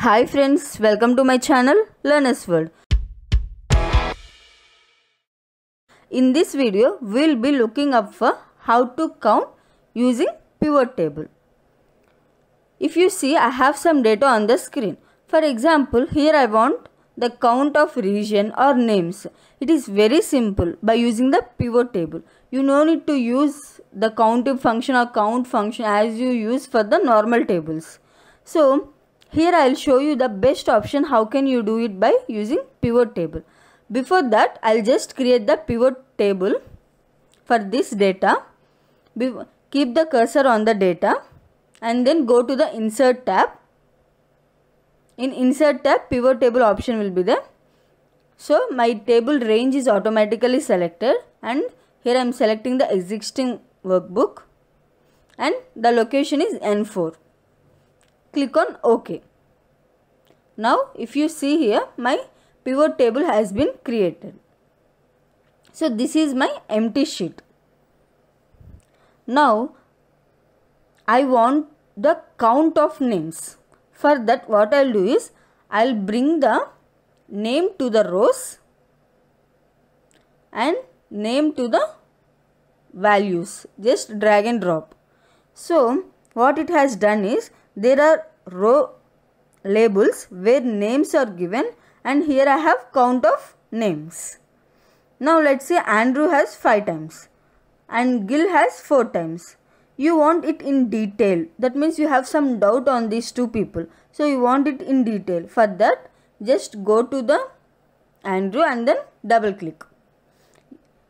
Hi friends, welcome to my channel Learner's World. In this video, we will be looking up for how to count using pivot table. If you see, I have some data on the screen. For example, here I want the count of region or names. It is very simple by using the pivot table. You no need to use the countif function or count function as you use for the normal tables. So, here I will show you the best option how can you do it by using pivot table. Before that, I will just create the pivot table for this data. Keep the cursor on the data and then go to the insert tab. In insert tab, pivot table option will be there. So my table range is automatically selected and here I am selecting the existing workbook and the location is N4. Click on OK. Now if you see here, my pivot table has been created. So this is my empty sheet. Now I want the count of names. For that, what I will do is I will bring the name to the rows and name to the values. Just drag and drop. So what it has done is there are row labels where names are given and here I have count of names. Now let's say Andrew has 5 times and Gil has 4 times. You want it in detail. That means you have some doubt on these two people. So you want it in detail. For that, just go to the Andrew and then double click.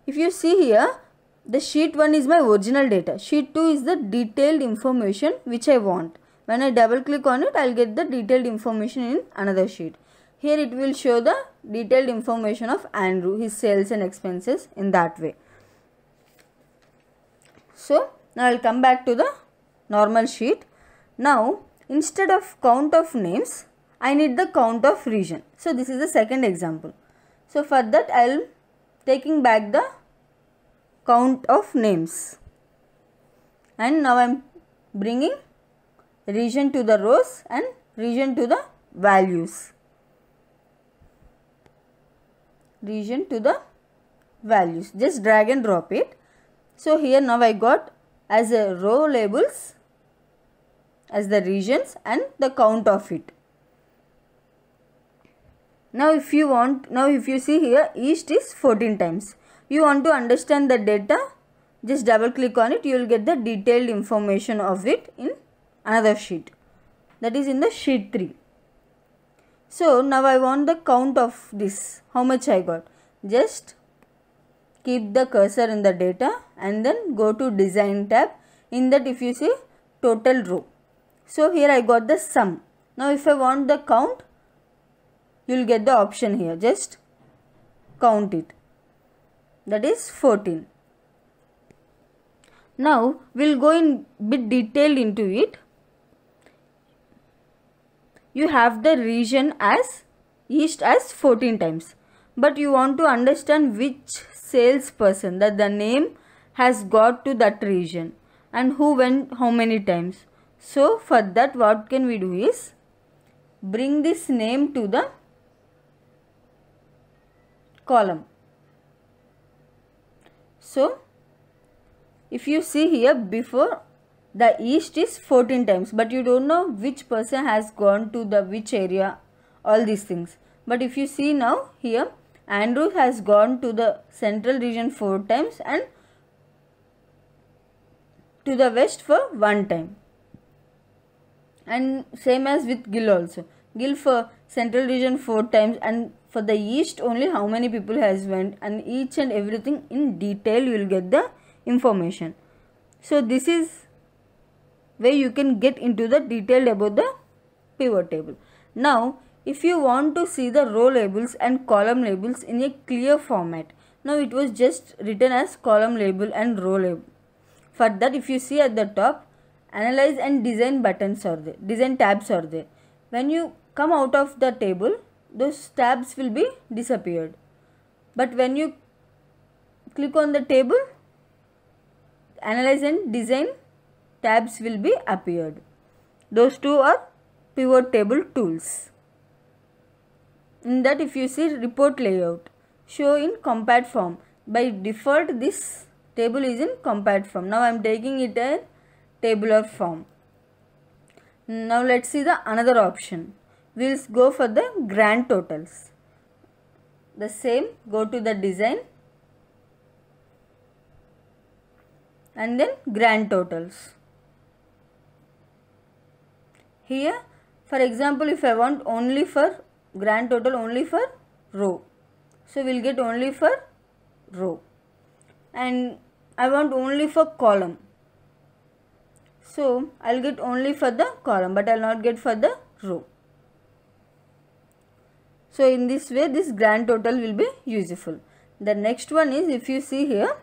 If you see here, the sheet 1 is my original data. Sheet 2 is the detailed information which I want. When I double click on it, I will get the detailed information in another sheet. Here it will show the detailed information of Andrew, his sales and expenses in that way. So now I will come back to the normal sheet. Now instead of count of names, I need the count of region. So this is the second example. So for that I will taking back the count of names. And now I am bringing region to the rows and region to the values. Region to the values. Just drag and drop it. So here now I got as a row labels as the regions and the count of it. Now if you see here, east is 14 times. You want to understand the data, just double click on it, you will get the detailed information of it in another sheet, that is in the sheet 3. So now I want the count of this, how much I got. Just keep the cursor in the data and then go to design tab. In that if you see total row. So here I got the sum. Now if I want the count, you will get the option here. Just count it. That is 14. Now we will go in bit detailed into it. You have the region as east as 14 times. But you want to understand which salesperson that the name has got to that region and who went how many times. So for that what can we do is bring this name to the column. So if you see here, before the east is 14 times, but you don't know which person has gone to the which area, all these things. But if you see now here, Andrew has gone to the central region 4 times and to the west for 1 time. And same as with Gil also. Gil for central region 4 times and for the east only how many people has went, and each and everything in detail you will get the information. So this is where you can get into the detail about the pivot table. Now if you want to see the row labels and column labels in a clear format, now it was just written as column label and row label. For that if you see at the top, analyze and design buttons are there, design tabs are there. When you come out of the table, those tabs will be disappeared. But when you click on the table, analyze and design tabs will be appeared. Those two are pivot table tools. In that, if you see report layout, show in compact form. By default this table is in compact form. Now I am taking it a tabular form. Now let's see the another option. We will go for the grand totals. The same, go to the design and then grand totals. Here for example, if I want only for grand total only for row, so we will get only for row, and I want only for column, so I will get only for the column but I will not get for the row. So in this way this grand total will be useful. The next one is, if you see here,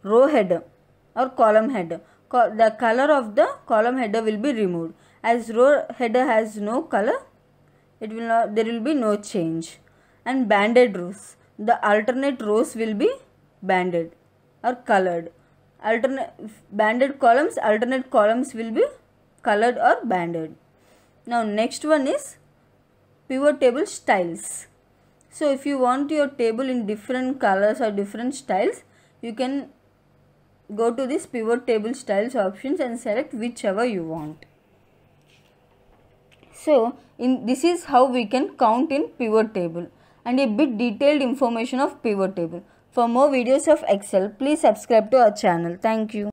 row header or column header. The color of the column header will be removed. As row header has no color, it will not, there will be no change. And banded rows, the alternate rows will be banded or colored. Banded columns, alternate columns will be colored or banded. Now next one is pivot table styles. So if you want your table in different colors or different styles, you can go to this pivot table styles options and select whichever you want. So this is how we can count in pivot table and a bit detailed information of pivot table. For more videos of Excel, please subscribe to our channel. Thank you.